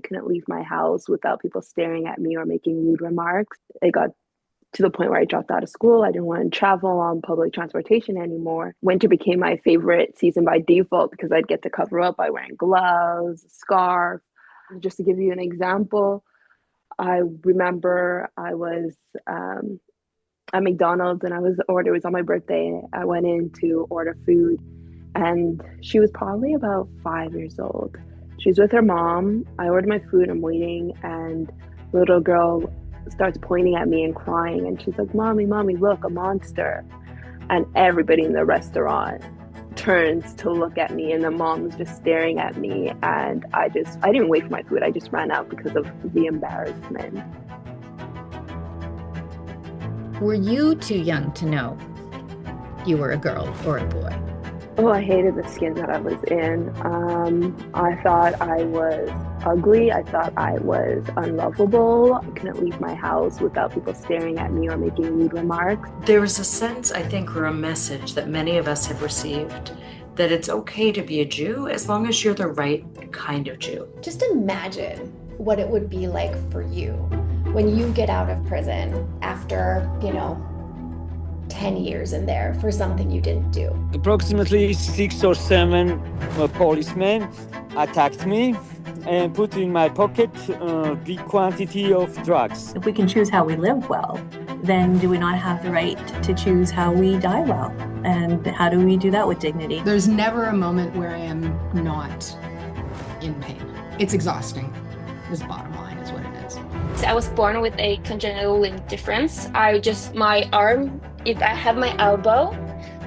couldn't leave my house without people staring at me or making rude remarks. It got to the point where I dropped out of school. I didn't want to travel on public transportation anymore. Winter became my favorite season by default because I'd get to cover up by wearing gloves, a scarf. Just to give you an example, I remember I was at McDonald's and it was on my birthday. I went in to order food and she was probably about 5 years old. She was with her mom. I ordered my food, I'm waiting, and the little girl starts pointing at me and crying. And she's like, Mommy, look, a monster. And everybody in the restaurant turns to look at me and the mom's just staring at me. And I didn't wait for my food. I just ran out because of the embarrassment. Were you too young to know you were a girl or a boy? Oh, I hated the skin that I was in. I thought I was ugly. I thought I was unlovable. I couldn't leave my house without people staring at me or making rude remarks. There is a sense, I think, or a message that many of us have received that it's okay to be a Jew as long as you're the right kind of Jew. Just imagine what it would be like for you when you get out of prison after, 10 years in there for something you didn't do. Approximately 6 or 7 policemen attacked me and put in my pocket a big quantity of drugs. If we can choose how we live well, then do we not have the right to choose how we die well? And how do we do that with dignity? There's never a moment where I am not in pain. It's exhausting. This bottom line is what it is. I was born with a congenital limb difference. My arm, I have my elbow,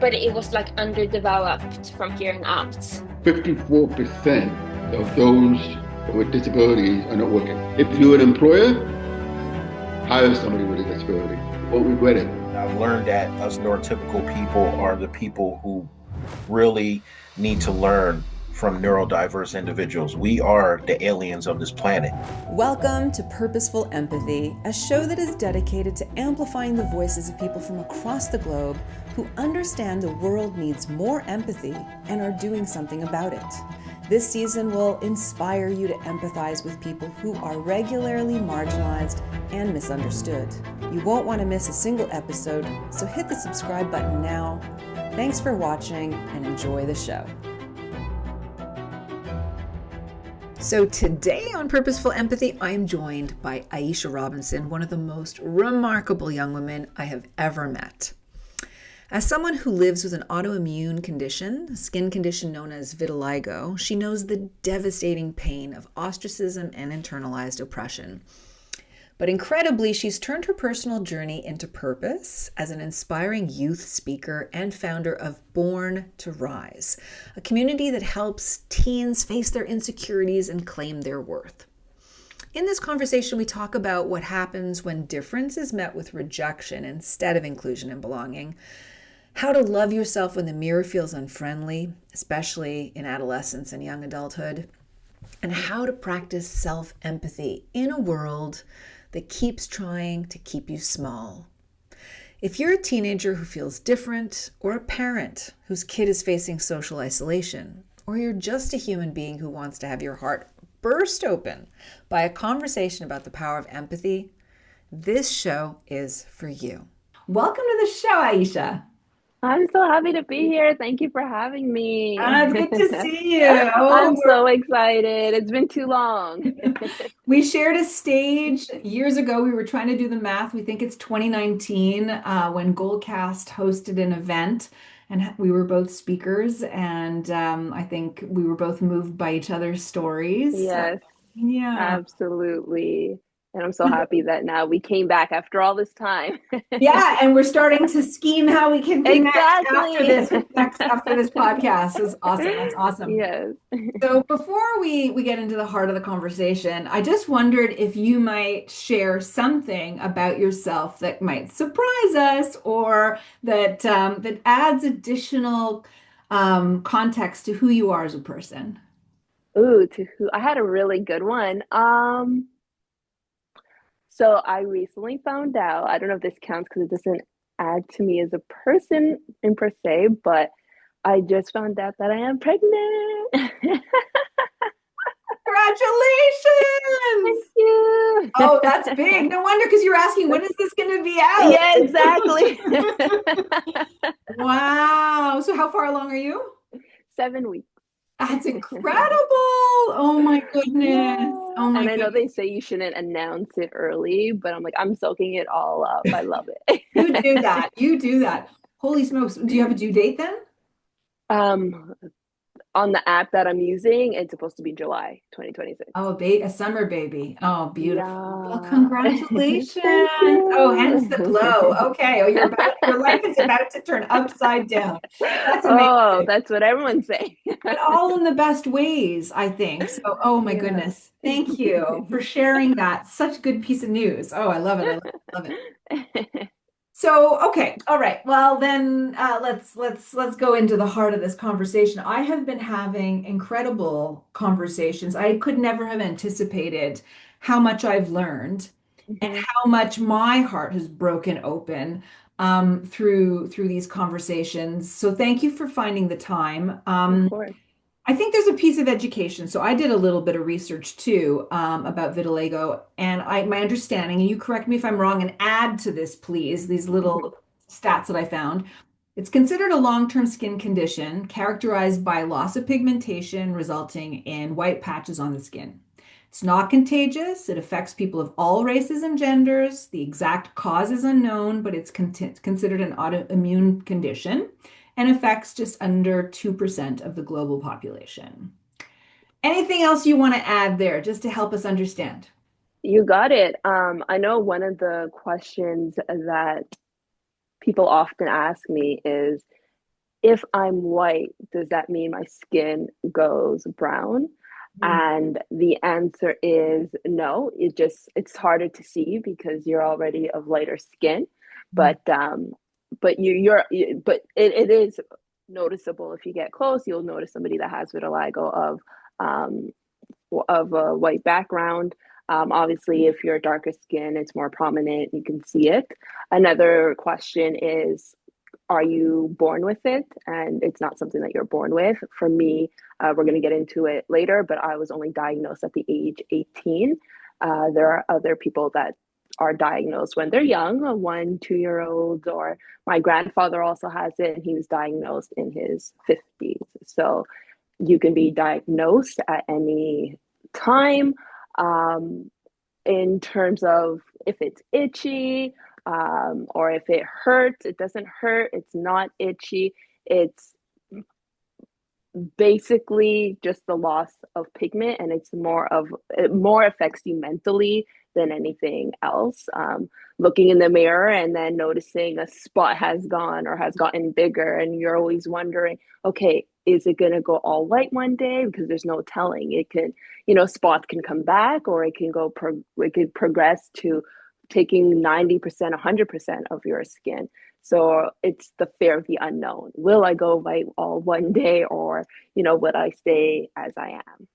but it was like underdeveloped from here and out. 54% of those with disabilities are not working. If you're an employer, hire somebody with a disability. Won't regret it. I've learned that us neurotypical people are the people who really need to learn from neurodiverse individuals. We are the aliens of this planet. Welcome to Purposeful Empathy, a show that is dedicated to amplifying the voices of people from across the globe who understand the world needs more empathy and are doing something about it. This season will inspire you to empathize with people who are regularly marginalized and misunderstood. You won't want to miss a single episode, so hit the subscribe button now. Thanks for watching and enjoy the show. So today on Purposeful Empathy, I am joined by Aiesha Robinson, one of the most remarkable young women I have ever met. As someone who lives with an autoimmune condition, a skin condition known as vitiligo, she knows the devastating pain of ostracism and internalized oppression. But incredibly, she's turned her personal journey into purpose as an inspiring youth speaker and founder of Born to Rise, a community that helps teens face their insecurities and claim their worth. In this conversation, we talk about what happens when difference is met with rejection instead of inclusion and belonging, how to love yourself when the mirror feels unfriendly, especially in adolescence and young adulthood, and how to practice self-empathy in a world that keeps trying to keep you small. If you're a teenager who feels different, or a parent whose kid is facing social isolation, or you're just a human being who wants to have your heart burst open by a conversation about the power of empathy, this show is for you. Welcome to the show, Aiesha. I'm so happy to be here. Thank you for having me. It's good to see you. I'm so excited. It's been too long. We shared a stage years ago. We were trying to do the math. We think it's 2019 when Goldcast hosted an event, and we were both speakers. And I think we were both moved by each other's stories. Yes, yeah, absolutely. And I'm so happy that now we came back after all this time. Yeah, and we're starting to scheme how we can connect Exactly. after this podcast. Is awesome. That's awesome. Yes. So before we get into the heart of the conversation, I just wondered if you might share something about yourself that might surprise us, or that that adds additional context to who you are as a person. Ooh, to who? I had a really good one. So I recently found out, I don't know if this counts because it doesn't add to me as a person in per se, but I just found out that I am pregnant. Congratulations! Oh, that's big. No wonder, because you're asking, when is this going to be out? Yeah, exactly. Wow. So how far along are you? 7 weeks. That's incredible. Oh my goodness. Yeah. Oh my And I know goodness. they say you shouldn't announce it early, but I'm like, I'm soaking it all up. I love it. You do that. You do that. Holy smokes. Do you have a due date then? Um, on the app that I'm using, it's supposed to be July 2026. Oh, a summer baby. Oh, beautiful. Well, Yeah. congratulations. Thank Oh, hence the glow. you. Okay. Oh, your life is about to turn upside down. That's Oh, amazing. that's what everyone's saying. But all in the best ways, I think. So, oh my Yeah. goodness. Thank you for sharing that. Such good piece of news. Oh, I love it. I love it. I love it. So, okay, all right. Well, then let's go into the heart of this conversation. I have been having incredible conversations. I could never have anticipated how much I've learned and how much my heart has broken open through these conversations. So, thank you for finding the time. Of course. I think there's a piece of education. So I did a little bit of research too about vitiligo, and my understanding, and you correct me if I'm wrong, and add to this, please, these little stats that I found. It's considered a long-term skin condition characterized by loss of pigmentation resulting in white patches on the skin. It's not contagious. It affects people of all races and genders. The exact cause is unknown, but it's considered an autoimmune condition and affects just under 2% of the global population. Anything else you want to add there just to help us understand? You got it. I know one of the questions that people often ask me is, if I'm white, does that mean my skin goes brown? And the answer is no. It's harder to see because you're already of lighter skin, but it is noticeable. If you get close, you'll notice somebody that has vitiligo of a white background. Obviously, if you're darker skin, it's more prominent. You can see it. Another question is, are you born with it? And it's not something that you're born with. For me, we're going to get into it later, but I was only diagnosed at the age 18. There are other people that are diagnosed when they're young, 1, 2-year-olds, or my grandfather also has it, and he was diagnosed in his 50s. So you can be diagnosed at any time. In terms of if it's itchy, or if it hurts, it doesn't hurt, it's not itchy. It's basically just the loss of pigment, and it more affects you mentally than anything else. Looking in the mirror and then noticing a spot has gone or has gotten bigger, and you're always wondering, okay, is it going to go all white one day? Because there's no telling. It could, spots can come back, or it could progress to taking 90%, 100% of your skin. So it's the fear of the unknown. Will I go white all one day, or, would I stay as I am?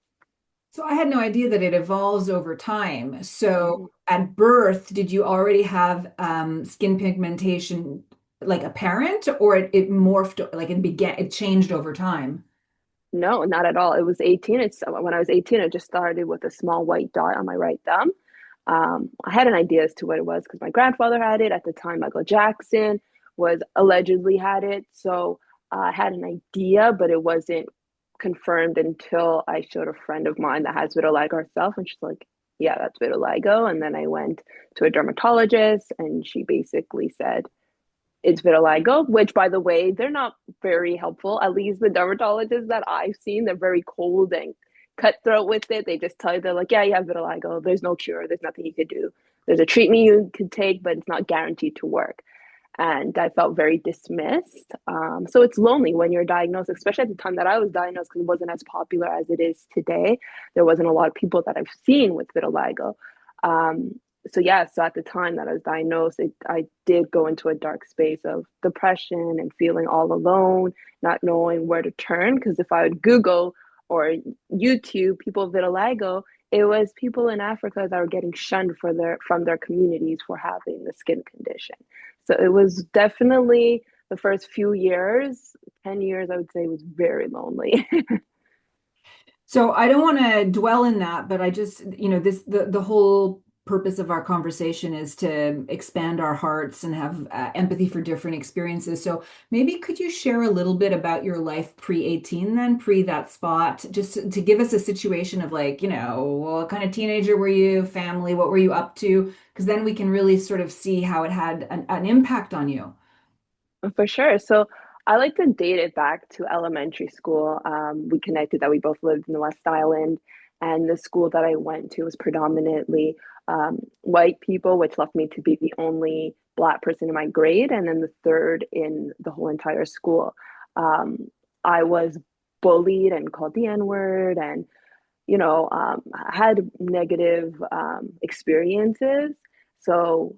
So I had no idea that it evolves over time. So at birth, did you already have skin pigmentation like apparent, or it morphed, like it changed over time? No, not at all. It was 18. When I was 18, it just started with a small white dot on my right thumb. I had an idea as to what it was because my grandfather had it at the time. Michael Jackson was allegedly had it. So I had an idea, but it wasn't confirmed until I showed a friend of mine that has vitiligo herself, and she's like, yeah, that's vitiligo. And then I went to a dermatologist, and she basically said it's vitiligo, which, by the way, they're not very helpful. At least the dermatologists that I've seen, they're very cold and cutthroat with it. They just tell you, they're like, yeah, you have vitiligo, there's no cure, there's nothing you could do, there's a treatment you could take, but it's not guaranteed to work. And I felt very dismissed. So it's lonely when you're diagnosed, especially at the time that I was diagnosed, because it wasn't as popular as it is today. There wasn't a lot of people that I've seen with vitiligo. So at the time that I was diagnosed, I did go into a dark space of depression and feeling all alone, not knowing where to turn. Because if I would Google or YouTube people with vitiligo, it was people in Africa that were getting shunned from their communities for having the skin condition. So it was definitely the first few years, 10 years, I would say, was very lonely. So I don't want to dwell in that, but I just, the whole purpose of our conversation is to expand our hearts and have empathy for different experiences. So maybe could you share a little bit about your life pre-18 then, pre that spot, just to give us a situation of like, what kind of teenager were you, family, what were you up to? Because then we can really sort of see how it had an impact on you. For sure. So I like to date it back to elementary school. We connected that we both lived in the West Island, and the school that I went to was predominantly white people, which left me to be the only Black person in my grade, and then the third in the whole entire school. Um, I was bullied and called the N-word, and had negative experiences. So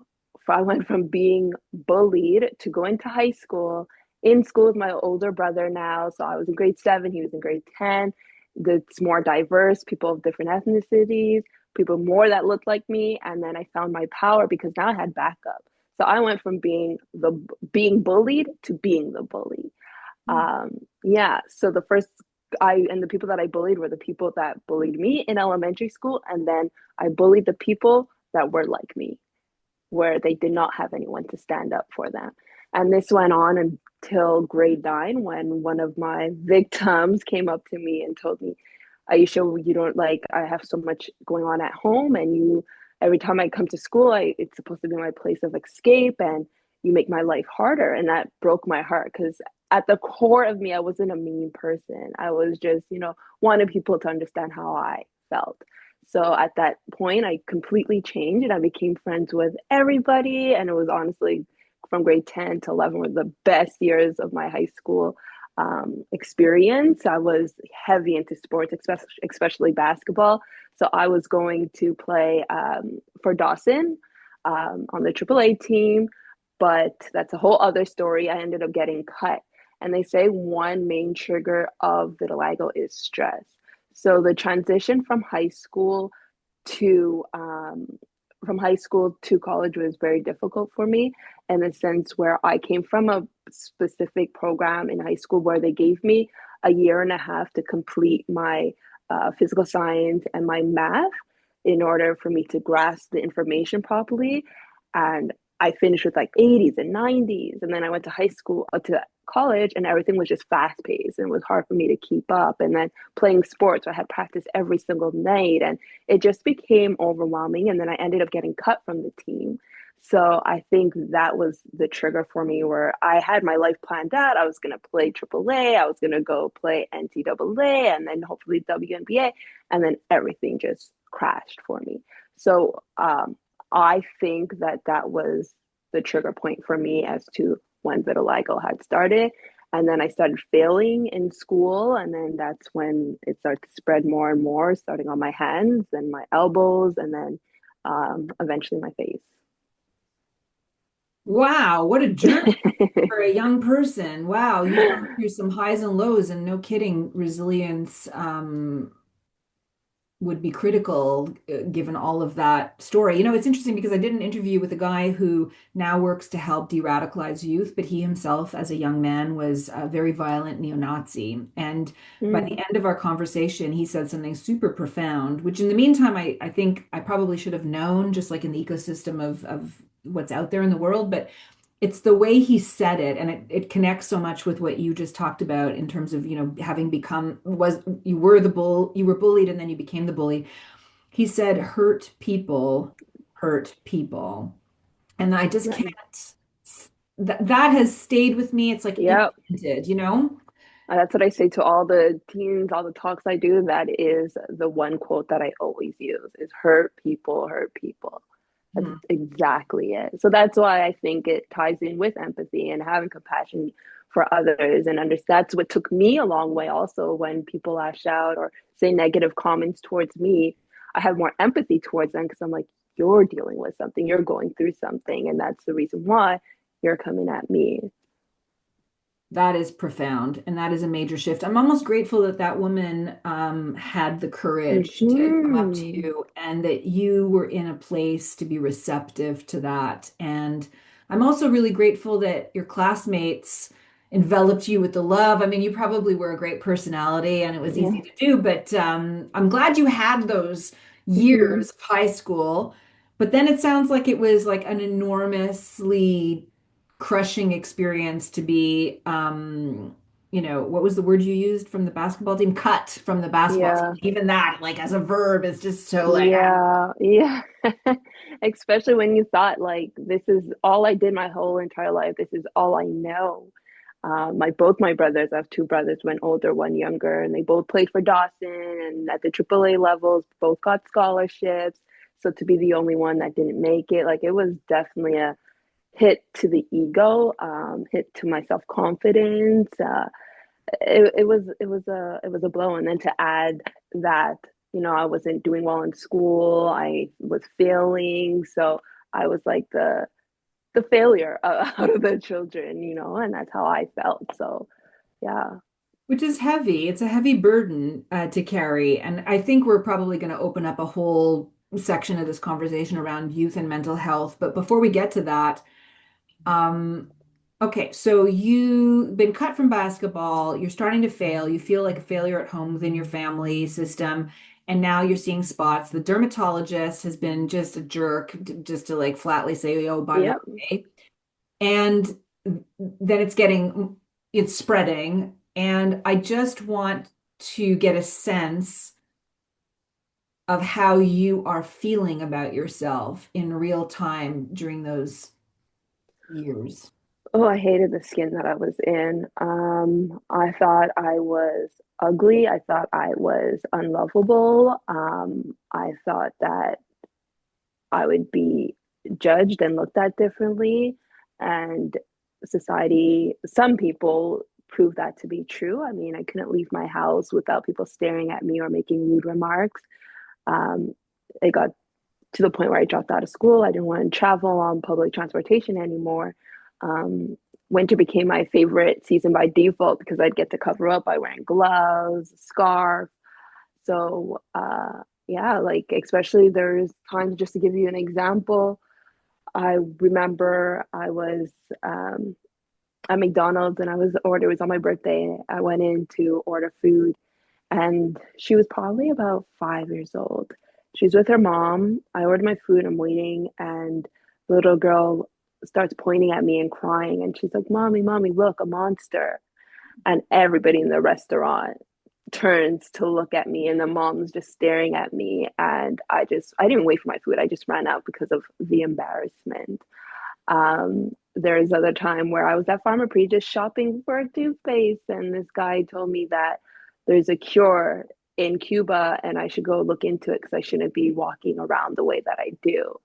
I went from being bullied to going to high school, in school with my older brother now. So I was in grade 7, he was in grade 10. It's more diverse, people of different ethnicities, people more that looked like me. And then I found my power because now I had backup. So I went from being bullied to being the bully. Yeah, so the people that I bullied were the people that bullied me in elementary school, and then I bullied the people that were like me, where they did not have anyone to stand up for them. And this went on until grade 9, when one of my victims came up to me and told me, Aisha, you don't like, I have so much going on at home, and every time I come to school, it's supposed to be my place of escape, and you make my life harder. And that broke my heart because at the core of me, I wasn't a mean person. I was just, wanted people to understand how I felt. So at that point, I completely changed and I became friends with everybody. And it was honestly from grade 10 to 11 were the best years of my high school experience. I was heavy into sports, especially basketball. So I was going to play for Dawson on the AAA team, but that's a whole other story. I ended up getting cut. And they say one main trigger of vitiligo is stress. So the transition to from high school to college was very difficult for me, in the sense where I came from a specific program in high school where they gave me a year and a half to complete my physical science and my math in order for me to grasp the information properly. And I finished with like 80s and 90s. And then I went to to college, and everything was just fast paced and it was hard for me to keep up. And then playing sports, I had practice every single night, and it just became overwhelming. And then I ended up getting cut from the team. So I think that was the trigger for me, where I had my life planned out. I was going to play AAA, I was going to go play NCAA, and then hopefully WNBA. And then everything just crashed for me. So I think that was the trigger point for me as to when vitiligo had started. And then I started failing in school, and then that's when it started to spread more and more, starting on my hands and my elbows, and then eventually my face. Wow, what a journey for a young person. Wow, you've gone through some highs and lows, and no kidding, resilience would be critical given all of that story. It's interesting because I did an interview with a guy who now works to help de-radicalize youth, but he himself, as a young man, was a very violent neo-Nazi. And by the end of our conversation, he said something super profound, which in the meantime, I think I probably should have known, just like in the ecosystem of what's out there in the world, but it's the way he said it, and it connects so much with what you just talked about in terms of, having you were bullied and then you became the bully. He said, hurt people hurt people. And I just can't, that has stayed with me. It's like, imprinted, That's what I say to all the teens, all the talks I do. That is the one quote that I always use is hurt people hurt people. That's exactly it. So that's why I think it ties in with empathy and having compassion for others. And that's what took me a long way also. When people lash out or say negative comments towards me, I have more empathy towards them, because I'm like, you're dealing with something, you're going through something, and that's the reason why you're coming at me. That is profound, and that is a major shift. I'm almost grateful that that woman had the courage to come up to you, and that you were in a place to be receptive to that. And I'm also really grateful that your classmates enveloped you with the love. I mean, you probably were a great personality and it was easy to do, but I'm glad you had those years of high school But then it sounds like it was like an enormously crushing experience to be, what was the word you used from the basketball team? Cut from the basketball team. Yeah. Even that, like as a verb, is just so like, Yeah, yeah. Especially when you thought like this is all I did my whole entire life. This is all I know. Both my brothers, I have two brothers, one older, one younger, and they both played for Dawson and at the AAA levels, both got scholarships. So to be the only one that didn't make it, like it was definitely a hit to the ego, hit to my self-confidence. It was a blow, and then to add that I wasn't doing well in school, I was failing, so I was like the failure out of the children, and that's how I felt. So yeah. which is heavy. It's a heavy burden to carry. And I think we're probably going to open up a whole section of this conversation around youth and mental health. But before we get to that, okay, so you've been cut from basketball, you're starting to fail, you feel like a failure at home within your family system, and now you're seeing spots. The dermatologist has been just a jerk, just to like flatly say, oh, by Yep. the way. And then it's spreading. And I just want to get a sense of how you are feeling about yourself in real time during those years. Oh, I hated the skin that I was in. I thought I was ugly. I thought I was unlovable. I thought that I would be judged and looked at differently. And society, some people prove that to be true. I mean, I couldn't leave my house without people staring at me or making rude remarks. It got to the point where I dropped out of school. I didn't want to travel on public transportation anymore. Winter became my favorite season by default because I'd get to cover up by wearing gloves, scarf. So, yeah, like especially there's times, just to give you an example, I remember I was at McDonald's and it was on my birthday. I went in to order food and she was probably about 5 years old. She's with her mom. I ordered my food, I'm waiting, and the little girl starts pointing at me and crying. And she's like, Mommy, Mommy, look, a monster. And everybody in the restaurant turns to look at me, and the mom's just staring at me. And I didn't wait for my food. I just ran out because of the embarrassment. There's other time where I was at Pharmaprix just shopping for a toothpaste, and this guy told me that there's a cure in Cuba and I should go look into it because I shouldn't be walking around the way that I do.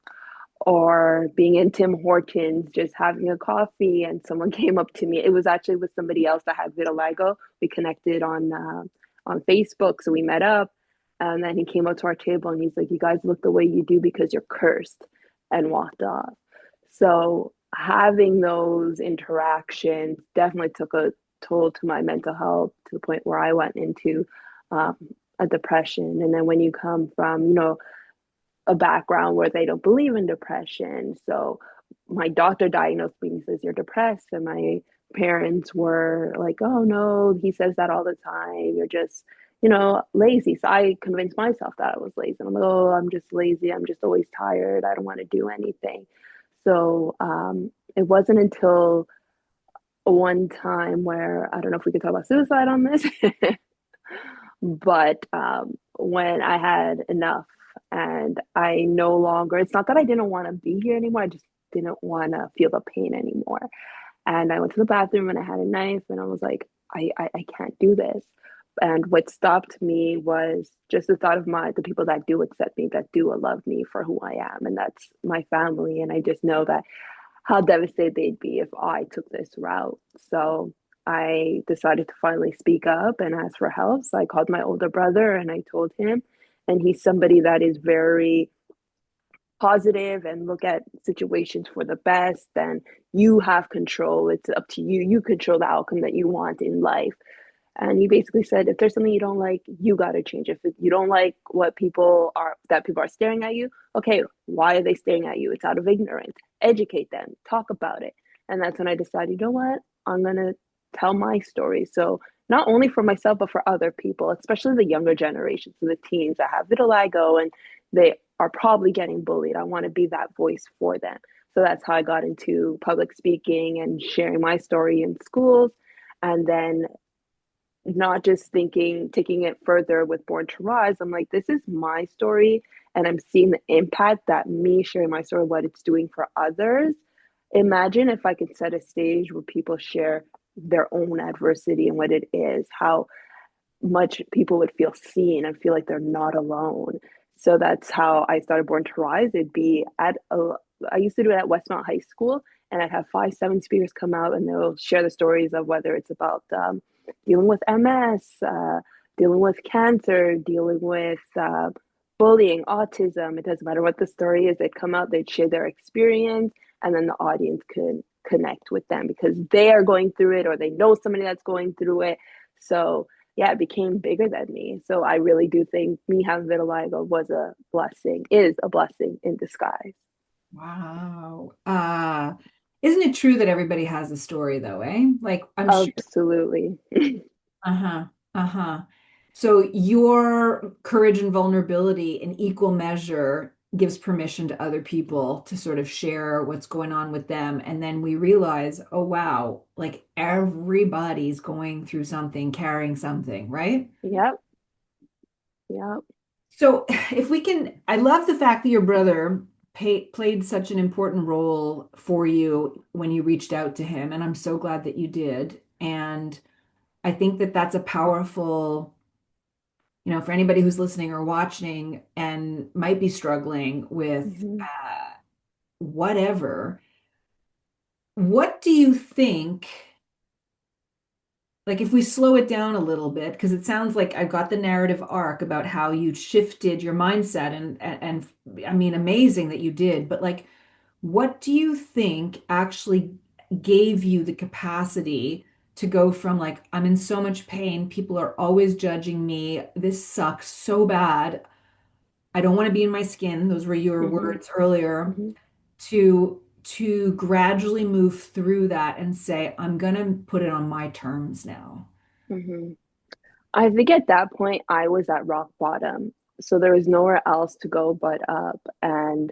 Or being in Tim Hortons, just having a coffee, and someone came up to me. It was actually with somebody else that had vitiligo. We connected on Facebook, so we met up, and then he came up to our table and he's like, "You guys look the way you do because you're cursed," and walked off. So having those interactions definitely took a toll to my mental health to the point where I went into a depression. And then when you come from, a background where they don't believe in depression. So my doctor diagnosed me and says, "You're depressed." And my parents were like, "Oh no, he says that all the time. You're just, lazy." So I convinced myself that I was lazy. And I'm like, "Oh, I'm just lazy. I'm just always tired. I don't want to do anything." So it wasn't until one time where, I don't know if we could talk about suicide on this, but when I had enough and I no longer, it's not that I didn't want to be here anymore, I just didn't want to feel the pain anymore. And I went to the bathroom and I had a knife and I was like, I can't do this. And what stopped me was just the thought of the people that do accept me, that do love me for who I am. And that's my family. And I just know that how devastated they'd be if I took this route. So I decided to finally speak up and ask for help. So I called my older brother and I told him, and he's somebody that is very positive and look at situations for the best, and you have control. It's up to you. You control the outcome that you want in life. And he basically said, if there's something you don't like, you got to change. If you don't like that people are staring at you, okay, why are they staring at you? It's out of ignorance. Educate them, talk about it. And that's when I decided, you know what? I'm going to tell my story. So not only for myself, but for other people, especially the younger generations, so the teens that have vitiligo and they are probably getting bullied. I want to be that voice for them. So that's how I got into public speaking and sharing my story in schools. And then not just thinking, taking it further with Born to Rise, I'm like, this is my story. And I'm seeing the impact that me sharing my story, what it's doing for others. Imagine if I could set a stage where people share their own adversity and what it is, how much people would feel seen and feel like they're not alone. So that's how I started Born to Rise. I used to do it at Westmount High School, and I'd have 5-7 speakers come out and they'll share the stories of whether it's about dealing with MS, dealing with cancer, dealing with bullying, autism. It doesn't matter what the story is. They'd come out, they'd share their experience, and then the audience could connect with them because they are going through it or they know somebody that's going through it. So yeah, it became bigger than me. So I really do think me having vitiligo is a blessing in disguise. Wow. Isn't it true that everybody has a story though, eh? Like I'm sure. Absolutely. Uh-huh. Uh-huh. So your courage and vulnerability in equal measure gives permission to other people to sort of share what's going on with them. And then we realize, oh, wow, like everybody's going through something, carrying something, right? Yep. Yep. So if we can, I love the fact that your brother played such an important role for you when you reached out to him. And I'm so glad that you did. And I think that that's a powerful, for anybody who's listening or watching and might be struggling with whatever, what do you think, like if we slow it down a little bit, because it sounds like I've got the narrative arc about how you shifted your mindset and I mean, amazing that you did, but like, what do you think actually gave you the capacity to go from like, I'm in so much pain, people are always judging me, this sucks so bad, I don't want to be in my skin, those were your words earlier, to gradually move through that and say, I'm gonna put it on my terms now? I think at that point I was at rock bottom. So there was nowhere else to go but up. And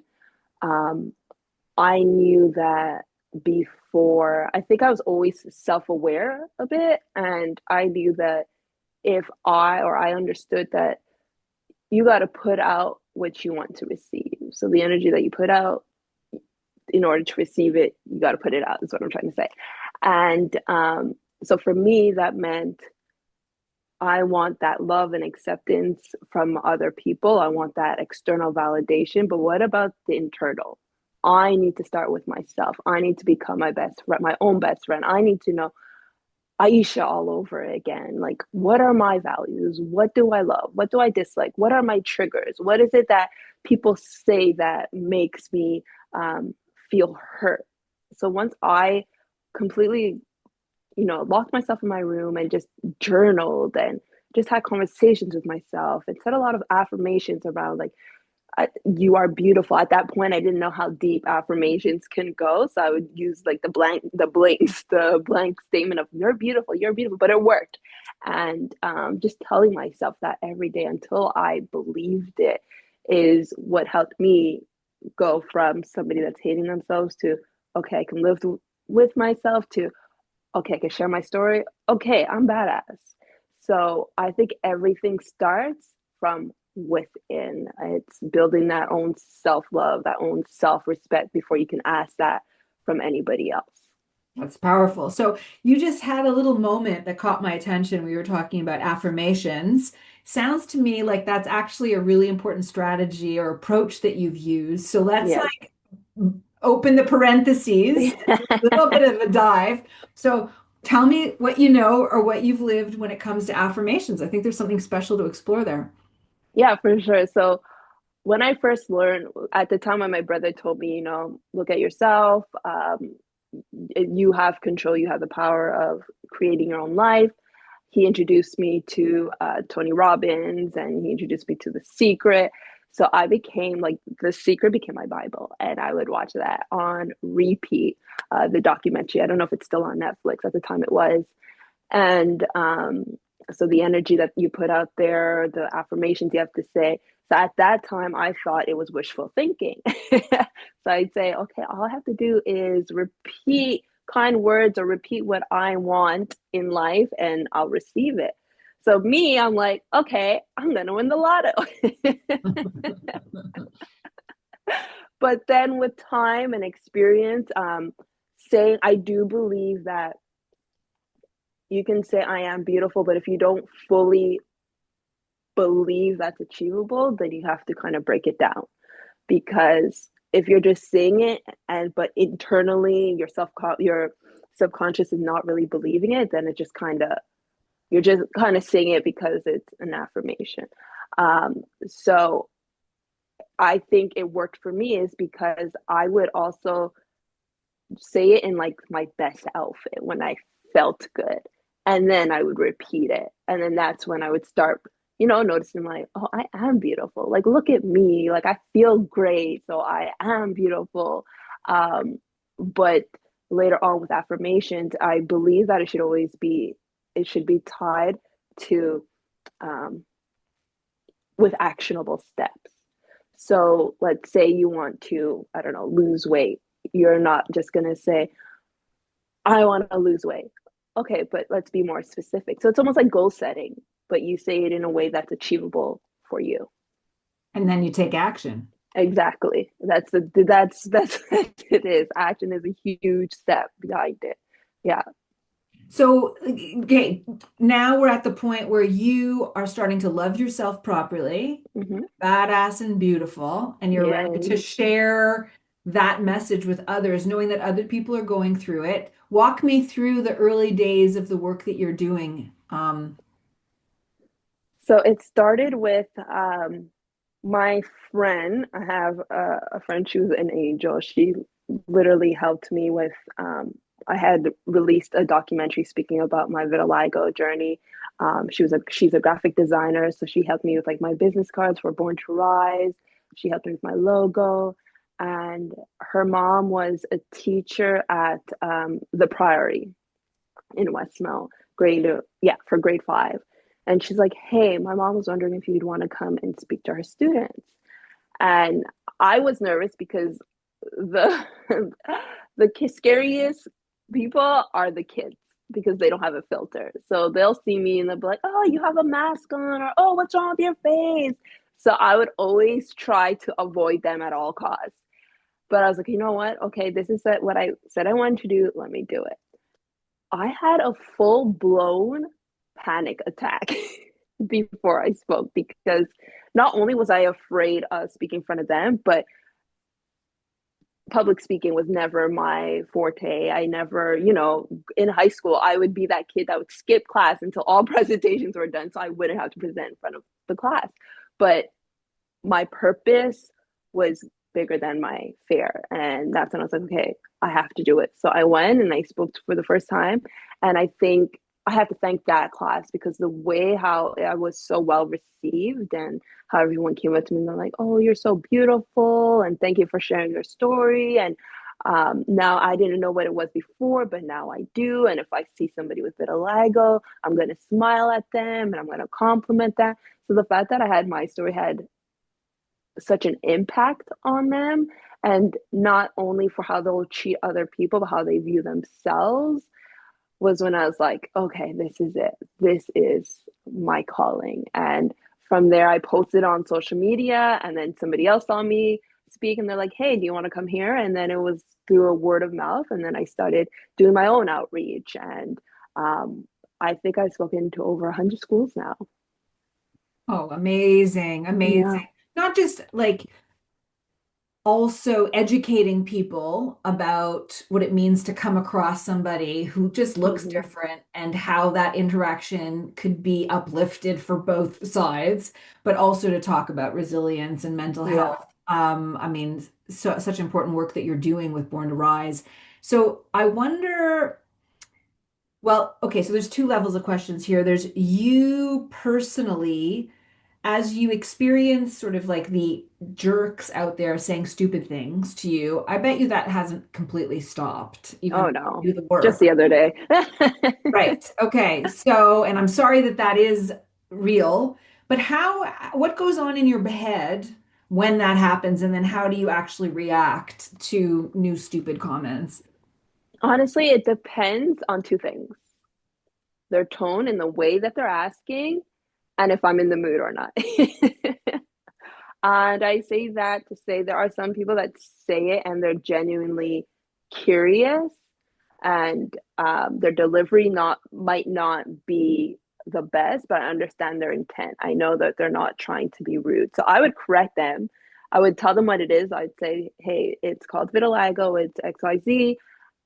I knew that before. I think I was always self-aware a bit, and I knew that I understood that you got to put out what you want to receive. So the energy that you put out, in order to receive it, you got to put it out, is what I'm trying to say. And so for me, that meant I want that love and acceptance from other people. I want that external validation. But what about the internal? I need to start with myself. I need to become my best friend, my own best friend. I need to know Aiesha all over again. Like, what are my values? What do I love? What do I dislike? What are my triggers? What is it that people say that makes me feel hurt? So once I completely, locked myself in my room and just journaled and just had conversations with myself and said a lot of affirmations around like, you are beautiful. At that point, I didn't know how deep affirmations can go. So I would use like the blank statement of you're beautiful, but it worked. And just telling myself that every day until I believed it is what helped me go from somebody that's hating themselves to, okay, I can live with myself, to, okay, I can share my story. Okay, I'm badass. So I think everything starts from within. It's building that own self-love, that own self-respect before you can ask that from anybody else. That's powerful. So you just had a little moment that caught my attention. We were talking about affirmations. Sounds to me like that's actually a really important strategy or approach that you've used. So let's like open the parentheses, a little bit of a dive. So tell me what you know or what you've lived when it comes to affirmations. I think there's something special to explore there. Yeah, for sure. So when I first learned, at the time when my brother told me, look at yourself, you have control, you have the power of creating your own life. He introduced me to Tony Robbins, and he introduced me to The Secret. So I became like, The Secret became my Bible, and I would watch that on repeat, the documentary. I don't know if it's still on Netflix. At the time it was. And so the energy that you put out there, the affirmations you have to say. So at that time, I thought it was wishful thinking. So I'd say, okay, all I have to do is repeat kind words or repeat what I want in life and I'll receive it. So me, I'm like, okay, I'm going to win the lotto. But then with time and experience, saying I do believe that you can say I am beautiful, but if you don't fully believe that's achievable, then you have to kind of break it down. Because if you're just saying it but internally your subconscious is not really believing it, then it just you're just kind of saying it because it's an affirmation. So I think it worked for me is because I would also say it in like my best outfit when I felt good. And then I would repeat it. And then that's when I would start, noticing like, oh, I am beautiful. Like, look at me. Like, I feel great. So I am beautiful. But later on with affirmations, I believe that it should be tied to, with actionable steps. So let's say you want to, I don't know, lose weight. You're not just going to say, I want to lose weight. Okay, but let's be more specific. So it's almost like goal setting, but you say it in a way that's achievable for you. And then you take action. Exactly. That's what it is. Action is a huge step behind it. Yeah. So, okay, now we're at the point where you are starting to love yourself properly, badass and beautiful, and you're ready to share that message with others, knowing that other people are going through it. Walk me through the early days of the work that you're doing. So it started with my friend. I have a friend, she was an angel. She literally helped me with, I had released a documentary speaking about my vitiligo journey. She's a graphic designer, so she helped me with like my business cards for Born to Rise. She helped me with my logo. And her mom was a teacher at the Priory in Westmount, for grade 5. And she's like, hey, my mom was wondering if you'd want to come and speak to her students. And I was nervous because the scariest people are the kids because they don't have a filter. So they'll see me and they'll be like, oh, you have a mask on, or oh, what's wrong with your face? So I would always try to avoid them at all costs. But I was like, you know what? Okay, this is what I said I wanted to do. Let me do it. I had a full-blown panic attack before I spoke because not only was I afraid of speaking in front of them, but public speaking was never my forte. I never, in high school, I would be that kid that would skip class until all presentations were done so I wouldn't have to present in front of the class. But my purpose was bigger than my fear. And that's when I was like, okay, I have to do it. So I went and I spoke for the first time. And I think I have to thank that class because the way how I was so well received and how everyone came up to me and they're like, oh, you're so beautiful. And thank you for sharing your story. And now I didn't know what it was before, but now I do. And if I see somebody with vitiligo, I'm going to smile at them and I'm going to compliment that. So the fact that my story had such an impact on them, and not only for how they'll treat other people, but how they view themselves, was when I was like, okay, this is it. This is my calling. And from there, I posted on social media, and then somebody else saw me speak, and they're like, hey, do you want to come here? And then it was through a word of mouth, and then I started doing my own outreach. And I think I've spoken to over 100 schools now. Oh, amazing. Amazing. Yeah. Not just like also educating people about what it means to come across somebody who just looks different and how that interaction could be uplifted for both sides, but also to talk about resilience and mental health. Such important work that you're doing with Born to Rise. So I wonder, well, okay, so there's 2 levels of questions here. There's you personally, as you experience sort of like the jerks out there saying stupid things to you, I bet you that hasn't completely stopped. Oh no, do the work. Just the other day. Right. Okay. So, and I'm sorry that is real, But what goes on in your head when that happens, and then how do you actually react to new stupid comments? Honestly, it depends on two things: their tone and the way that they're asking, and if I'm in the mood or not. And I say that to say there are some people that say it and they're genuinely curious, and their delivery not might not be the best, but I understand their intent. I know that they're not trying to be rude, so I would correct them. I would tell them what it is. I'd say, "Hey, it's called vitiligo. It's XYZ."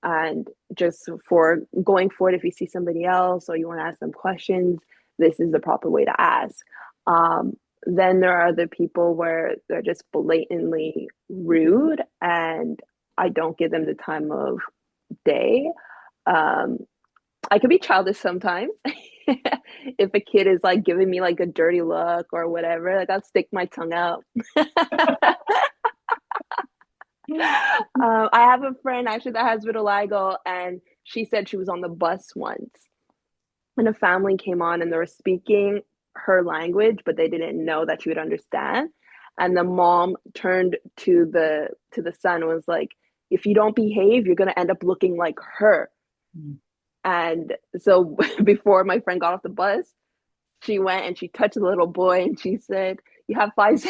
And just for going forward, if you see somebody else or you want to ask them questions, this is the proper way to ask. Um, then there are other people where they're just blatantly rude, and I don't give them the time of day. Um, I could be childish sometimes. If a kid is like giving me like a dirty look or whatever, like I'll stick my tongue out. I have a friend actually that has vitiligo, and she said she was on the bus once, and a family came on and they were speaking her language, but they didn't know that she would understand. And the mom turned to the son and was like, "If you don't behave, you're gonna end up looking like her." Mm. And so before my friend got off the bus, she went and she touched the little boy and she said, you have 5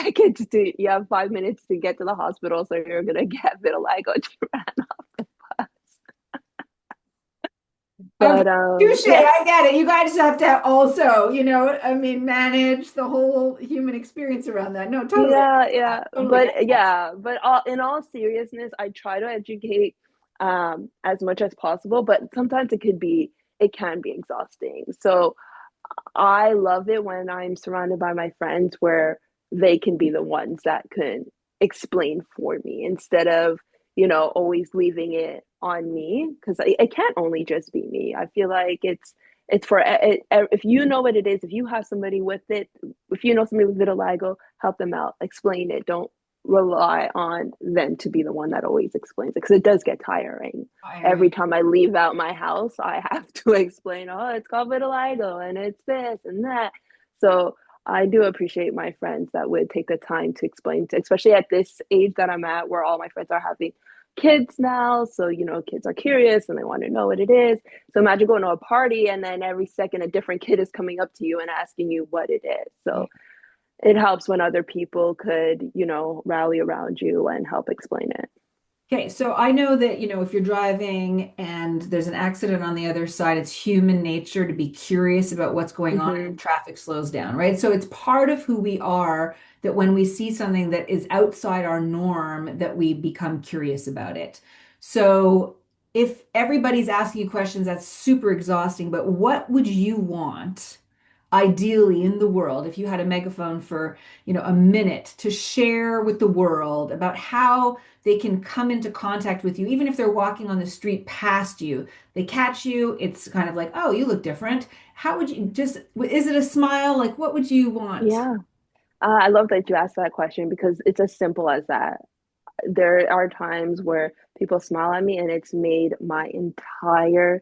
minutes to get to the hospital, so you're gonna get vitiligo." She ran off the bus. But Touche, yeah. I get it. You guys have to also, I mean, manage the whole human experience around that. No, totally. Totally get that. But in all seriousness, I try to educate as much as possible, but sometimes it can be exhausting. So I love it when I'm surrounded by my friends where they can be the ones that can explain for me instead of, always leaving it on me, because it can't only just be me. I feel like it's for if you know what it is, if you have somebody with it, if you know somebody with vitiligo, help them out, explain it. Don't rely on them to be the one that always explains it, because it does get tiring. Every time I leave out my house, I have to explain, "Oh, it's called vitiligo and it's this and that." So I do appreciate my friends that would take the time to explain to, especially at this age that I'm at, where all my friends are having kids now. So, kids are curious and they want to know what it is. So imagine going to a party and then every second a different kid is coming up to you and asking you what it is. So it helps when other people could, rally around you and help explain it. Okay, so I know that, if you're driving and there's an accident on the other side, it's human nature to be curious about what's going on and traffic slows down, right? So it's part of who we are that when we see something that is outside our norm, that we become curious about it. So if everybody's asking you questions, that's super exhausting, but what would you want ideally in the world if you had a megaphone for, a minute to share with the world about how they can come into contact with you, even if they're walking on the street past you, they catch you, it's kind of like, "Oh, you look different." How would you is it a smile? Like, what would you want? Yeah. I love that you asked that question, because it's as simple as that. There are times where people smile at me and it's made my entire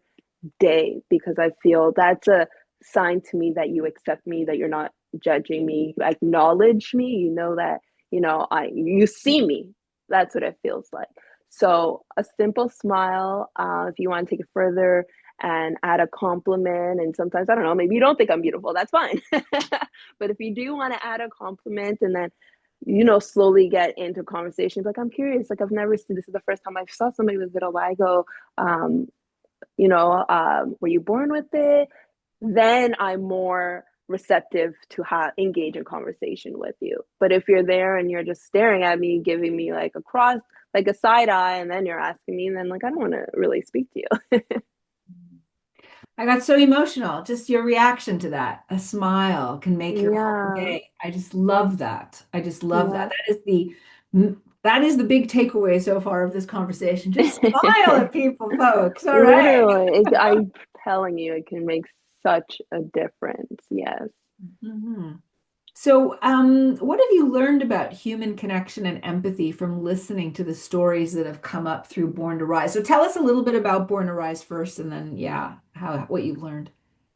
day, because I feel that's a sign to me that you accept me, that you're not judging me, you acknowledge me, that, you see me. That's what it feels like. So a simple smile, if you want to take it further and add a compliment, and sometimes, I don't know, maybe you don't think I'm beautiful, that's fine. But if you do want to add a compliment and then, slowly get into conversations, like, "I'm curious, like, I've never seen, this is the first time I saw somebody with vitiligo. Were you born with it?" Then I'm more receptive to engage in conversation with you. But if you're there and you're just staring at me, giving me like a side eye, and then you're asking me, and then like, I don't want to really speak to you. I got so emotional. Just your reaction to that. A smile can make your whole day. I just love that. I just love that. That is the big takeaway so far of this conversation. Just smile at people, folks. All right. Literally, I'm telling you, it can make such a difference. Yes. So, what have you learned about human connection and empathy from listening to the stories that have come up through Born to Rise? So tell us a little bit about Born to Rise first, and then, what you've learned.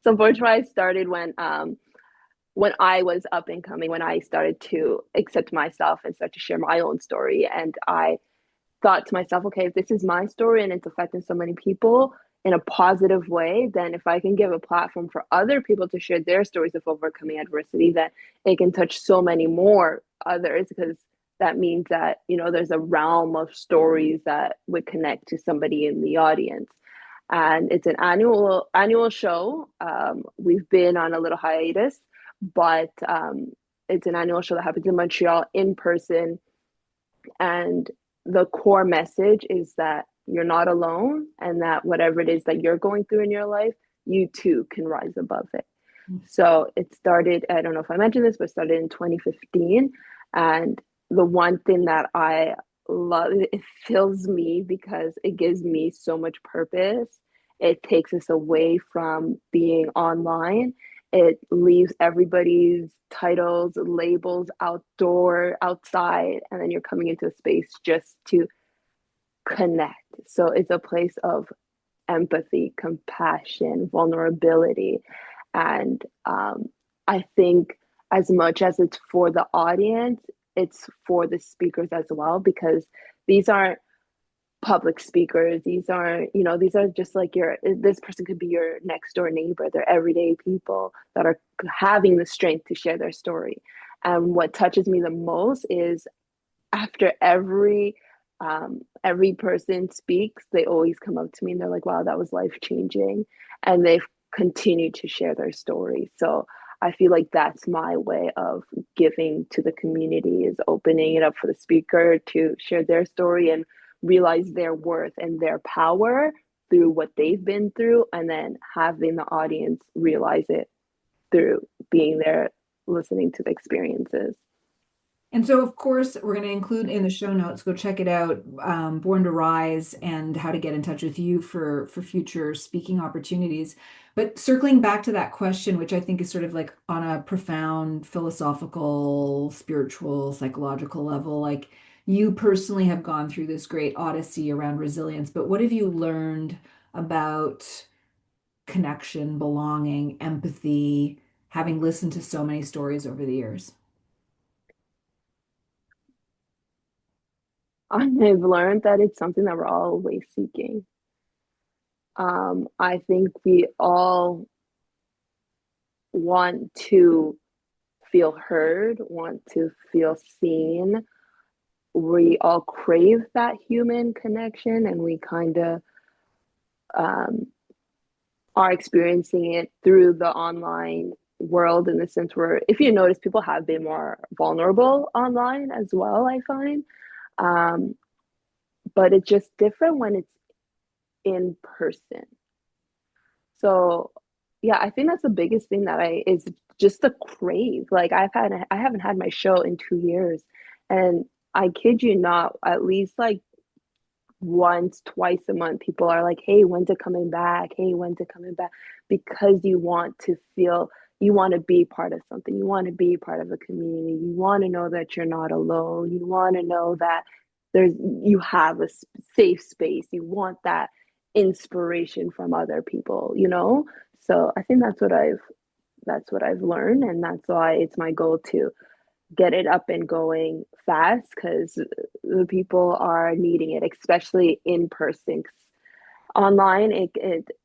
So Born to Rise started when when I was up and coming, when I started to accept myself and start to share my own story. And I thought to myself, okay, if this is my story and it's affecting so many people in a positive way, then if I can give a platform for other people to share their stories of overcoming adversity, then it can touch so many more others, because that means that, you know, there's a realm of stories that would connect to somebody in the audience. And it's an annual show. We've been on a little hiatus, but it's an annual show that happens in Montreal in person. And the core message is that you're not alone, and that whatever it is that you're going through in your life, you too can rise above it. So it started, I don't know if I mentioned this, but it started in 2015. And the one thing that I love, it fills me because it gives me so much purpose. It takes us away from being online. It leaves everybody's titles, labels outside, and then you're coming into a space just to connect. So it's a place of empathy, compassion, vulnerability. And I think as much as it's for the audience, it's for the speakers as well, because these aren't public speakers. These aren't, you know, these are just like this person could be your next door neighbor. They're everyday people that are having the strength to share their story. And what touches me the most is after every person speaks, they always come up to me and they're like, wow, that was life changing. And they've continued to share their story. So I feel like that's my way of giving to the community, is opening it up for the speaker to share their story and realize their worth and their power through what they've been through, and then having the audience realize it through being there, listening to the experiences. And so, of course, we're going to include in the show notes, go check it out, Born to Rise, and how to get in touch with you for future speaking opportunities. But circling back to that question, which I think is sort of like on a profound philosophical, spiritual, psychological level, like you personally have gone through this great odyssey around resilience, but what have you learned about connection, belonging, empathy, having listened to so many stories over the years? I've learned that it's something that we're always seeking. I think we all want to feel heard, want to feel seen. We all crave that human connection, and we kind of are experiencing it through the online world, in the sense where, if you notice, people have been more vulnerable online as well, I find. But it's just different when it's in person. So yeah, I think that's the biggest thing is just the crave. Like I haven't had my show in 2 years, and I kid you not, at least like once, twice a month, people are like, hey, when's it coming back? Hey, when's it coming back? Because you want to feel, you want to be part of something. You want to be part of a community. You want to know that you're not alone. You want to know that you have a safe space. You want that inspiration from other people, you know? So I think that's what I've learned, and that's why it's my goal to get it up and going fast, because the people are needing it, especially in person. Online,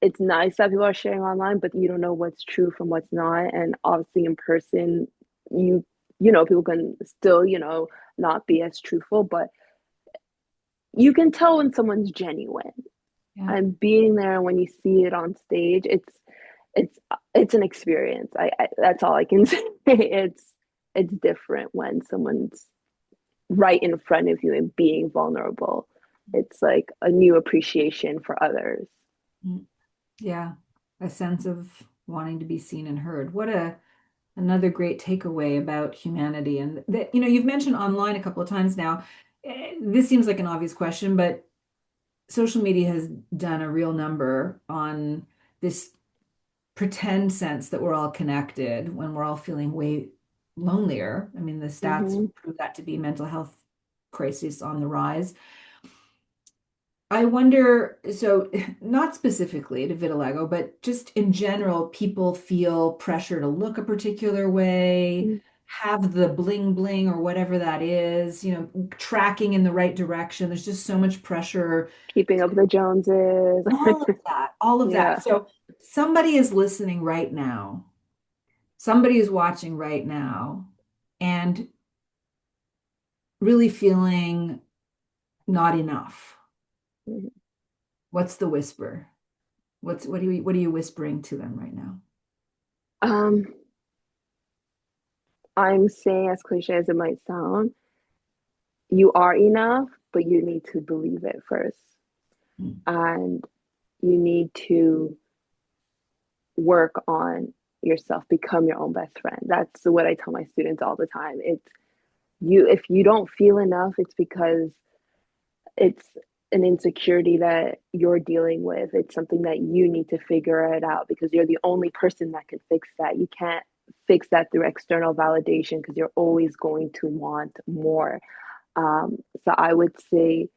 it's nice that people are sharing online, but you don't know what's true from what's not. And obviously in person, you know, people can still, you know, not be as truthful, but you can tell when someone's genuine. Yeah. And being there, when you see it on stage, it's an experience. I that's all I can say. It's different when someone's right in front of you and being vulnerable. It's like a new appreciation for others. Yeah, a sense of wanting to be seen and heard. What another great takeaway about humanity. And that, you know, you've mentioned online a couple of times now. This seems like an obvious question, but social media has done a real number on this pretend sense that we're all connected when we're all feeling way lonelier. I mean, the stats prove that to be mental health crisis on the rise. I wonder, so not specifically to vitiligo, but just in general, people feel pressure to look a particular way, Mm. have the bling bling or whatever that is, tracking in the right direction. There's just so much pressure, Keeping up with the Joneses. all of that, all of Yeah. that. So somebody is listening right now, somebody is watching right now, and really feeling not enough. Mhm. What's the whisper? What are you whispering to them right now? Um, I'm saying, as cliche as it might sound, you are enough, but you need to believe it first. Mm. And you need to work on yourself, become your own best friend. That's what I tell my students all the time. It's you, if you don't feel enough, it's because it's an insecurity that you're dealing with. It's something that you need to figure it out because you're the only person that can fix that. You can't fix that through external validation because you're always going to want more. So I would say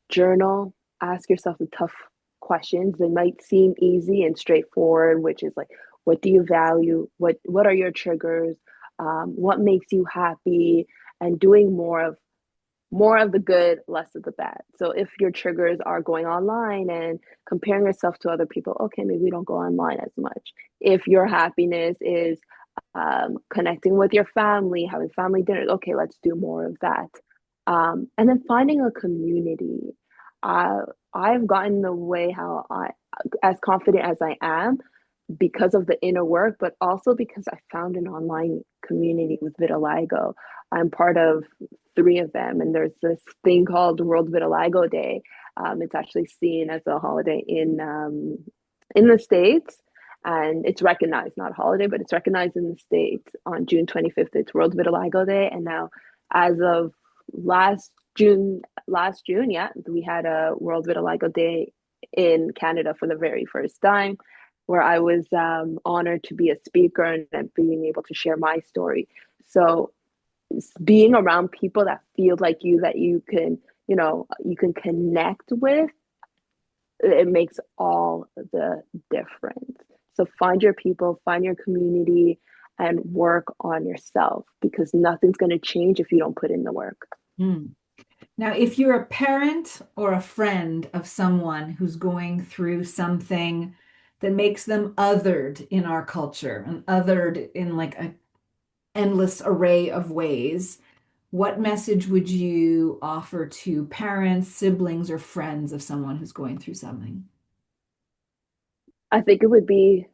journal, ask yourself the tough questions. They might seem easy and straightforward, which is like, what do you value? What are your triggers? What makes you happy? And doing more of the good, less of the bad. So if your triggers are going online and comparing yourself to other people, okay, maybe don't go online as much. If your happiness is connecting with your family, having family dinners, okay, let's do more of that. And then finding a community. Uh, I've gotten the way how as confident as I am, because of the inner work, but also because I found an online community with vitiligo. I'm part of three of them, and there's this thing called World Vitiligo Day. It's actually seen as a holiday in the States, and it's recognized, not a holiday, but it's recognized in the States on June 25th. It's World Vitiligo Day, and now as of last June, yeah, we had a World Vitiligo Day in Canada for the very first time, where I was honored to be a speaker and being able to share my story. So being around people that feel like you, that you can connect with, it makes all the difference. So find your people, find your community, and work on yourself because nothing's going to change if you don't put in the work. Hmm. Now, if you're a parent or a friend of someone who's going through something that makes them othered in our culture and othered in like an endless array of ways, what message would you offer to parents, siblings, or friends of someone who's going through something? I think it would be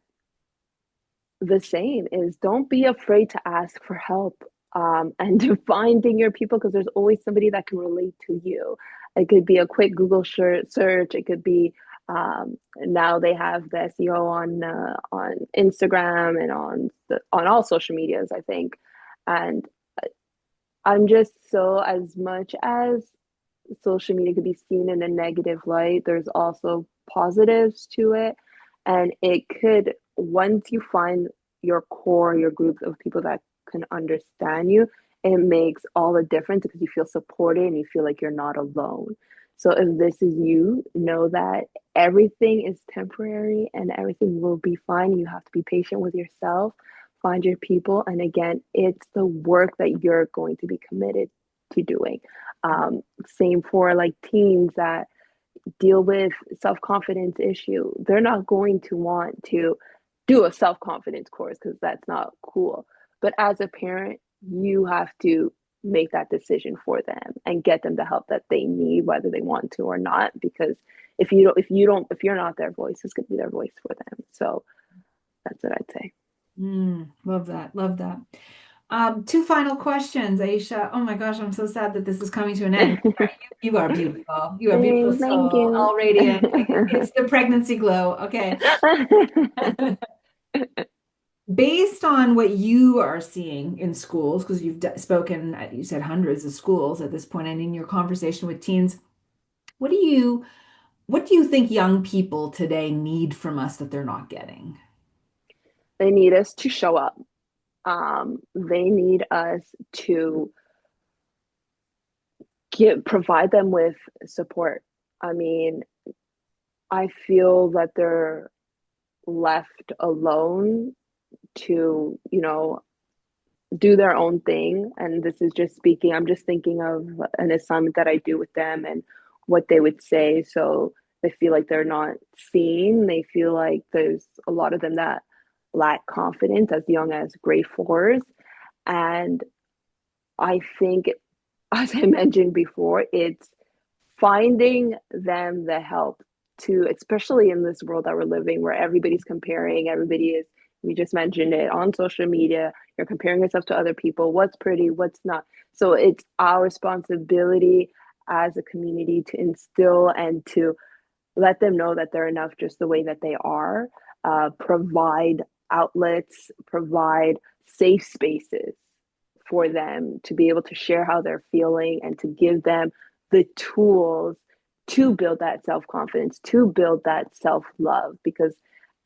the same is don't be afraid to ask for help, and to finding your people because there's always somebody that can relate to you. It could be a quick Google search. It could be now they have the SEO on Instagram and on all social medias, I think. And I'm just so, as much as social media could be seen in a negative light, there's also positives to it. And it could, once you find your core, your group of people that can understand you, it makes all the difference because you feel supported and you feel like you're not alone. So if this is you, know that everything is temporary and everything will be fine. You have to be patient with yourself, find your people. And again, it's the work that you're going to be committed to doing. Same for like teens that deal with self-confidence issue. They're not going to want to do a self-confidence course because that's not cool. But as a parent, you have to make that decision for them and get them the help that they need, whether they want to or not. Because if you're not their voice, it's going to be their voice for them. So that's what I'd say. Love that. Love that. Two final questions, Aiesha. Oh my gosh, I'm so sad that this is coming to an end. You are beautiful. You are a beautiful Thank soul, you. all radiant. It's the pregnancy glow. Okay. Based on what you are seeing in schools, because you've spoken, you said hundreds of schools at this point, and in your conversation with teens, what do you think young people today need from us that they're not getting? They need us to show up. They need us to provide them with support. I mean, I feel that they're left alone to, do their own thing. And this is just speaking, I'm just thinking of an assignment that I do with them and what they would say. So they feel like they're not seen. They feel like there's a lot of them that lack confidence as young as grade fours. And I think, as I mentioned before, it's finding them the help to, especially in this world that we're living where everybody's comparing, everybody is, we just mentioned it on social media, you're comparing yourself to other people, what's pretty, what's not. So it's our responsibility as a community to instill and to let them know that they're enough just the way that they are, provide outlets, provide safe spaces for them to be able to share how they're feeling and to give them the tools to build that self-confidence, to build that self-love. Because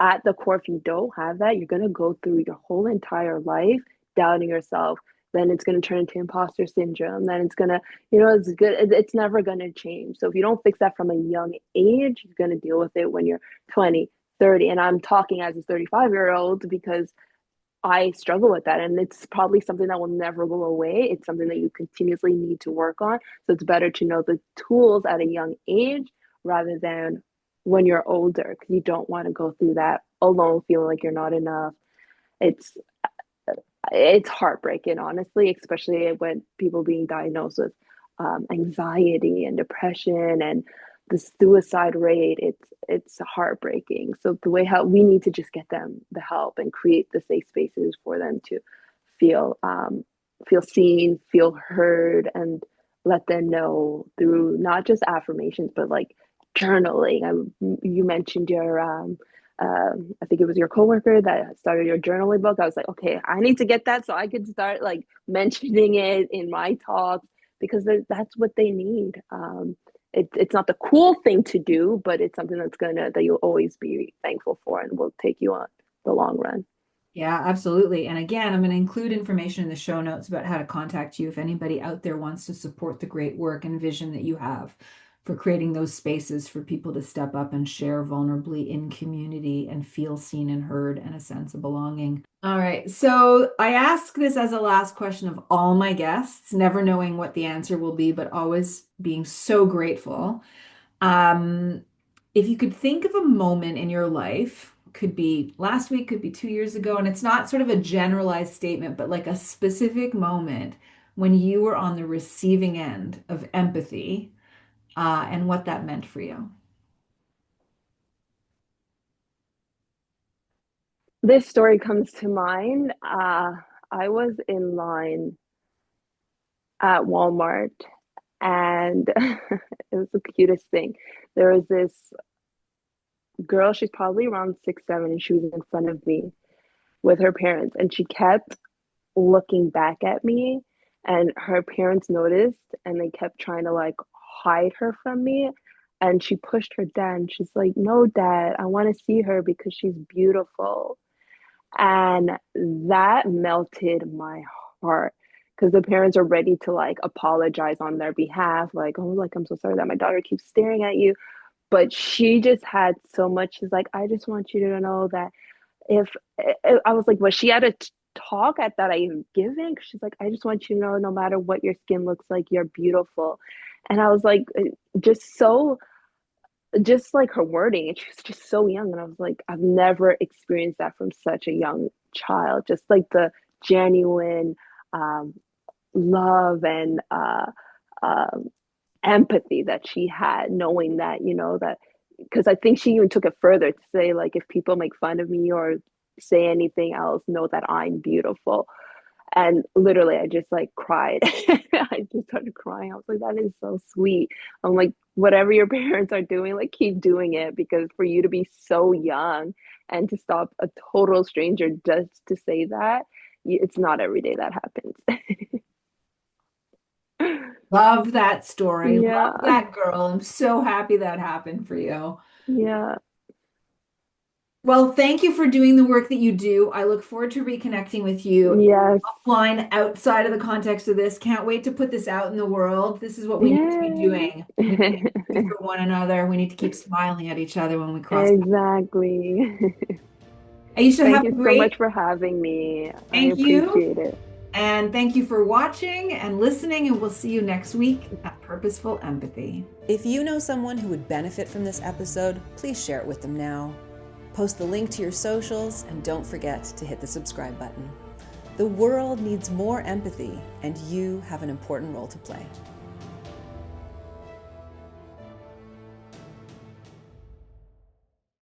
at the core, if you don't have that, you're going to go through your whole entire life doubting yourself. Then it's going to turn into imposter syndrome. Then it's going to, it's never going to change. So if you don't fix that from a young age, you're going to deal with it when you're 20, 30. And I'm talking as a 35-year-old because I struggle with that. And it's probably something that will never go away. It's something that you continuously need to work on. So it's better to know the tools at a young age rather than when you're older, because you don't want to go through that alone, feeling like you're not enough. It's it's heartbreaking, honestly, especially when people being diagnosed with anxiety and depression and the suicide rate. It's heartbreaking. So the way how we need to just get them the help and create the safe spaces for them to feel feel seen, feel heard, and let them know through not just affirmations, but like journaling. You mentioned your I think it was your coworker that started your journaling book. I was like, okay, I need to get that so I could start like mentioning it in my talks because that's what they need. It's not the cool thing to do, but it's something that you'll always be thankful for and will take you on the long run. Yeah, absolutely. And again, I'm going to include information in the show notes about how to contact you if anybody out there wants to support the great work and vision that you have for creating those spaces for people to step up and share vulnerably in community and feel seen and heard and a sense of belonging. All right. So I ask this as a last question of all my guests, never knowing what the answer will be, but always being so grateful. If you could think of a moment in your life, could be last week, could be 2 years ago, and it's not sort of a generalized statement, but like a specific moment when you were on the receiving end of empathy, and what that meant for you. This story comes to mind. I was in line at Walmart and it was the cutest thing. There was this girl, she's probably around 6, 7, and she was in front of me with her parents, and she kept looking back at me, and her parents noticed, and they kept trying to like hide her from me. And she pushed her dad, and she's like, "No, dad, I want to see her because she's beautiful." And that melted my heart because the parents are ready to like apologize on their behalf, like, "Oh, like I'm so sorry that my daughter keeps staring at you." But she just had so much. She's like, "I just want you to know that if I was like, was she at a talk at that I even given?" She's like, "I just want you to know, no matter what your skin looks like, you're beautiful." And I was like, just so, just like her wording, and she was just so young. And I was like, I've never experienced that from such a young child. Just like the genuine love and empathy that she had, knowing that, that because I think she even took it further to say, like, if people make fun of me or say anything else, know that I'm beautiful. And literally, I just like cried. I just started crying. I was like, that is so sweet. I'm like, whatever your parents are doing, like, keep doing it, because for you to be so young and to stop a total stranger just to say that, it's not every day that happens. Love that story. Yeah. Love that girl. I'm so happy that happened for you. Yeah. Well, thank you for doing the work that you do. I look forward to reconnecting with you Yes. offline, outside of the context of this. Can't wait to put this out in the world. This is what we need to be doing. We need to be happy for one another. We need to keep smiling at each other when we cross. Exactly. Aiesha, Thank have you a so great. much for having me. Thank I you. appreciate it. And thank you for watching and listening, and we'll see you next week at Purposeful Empathy. If you know someone who would benefit from this episode, please share it with them now. Post the link to your socials, and don't forget to hit the subscribe button. The world needs more empathy, and you have an important role to play.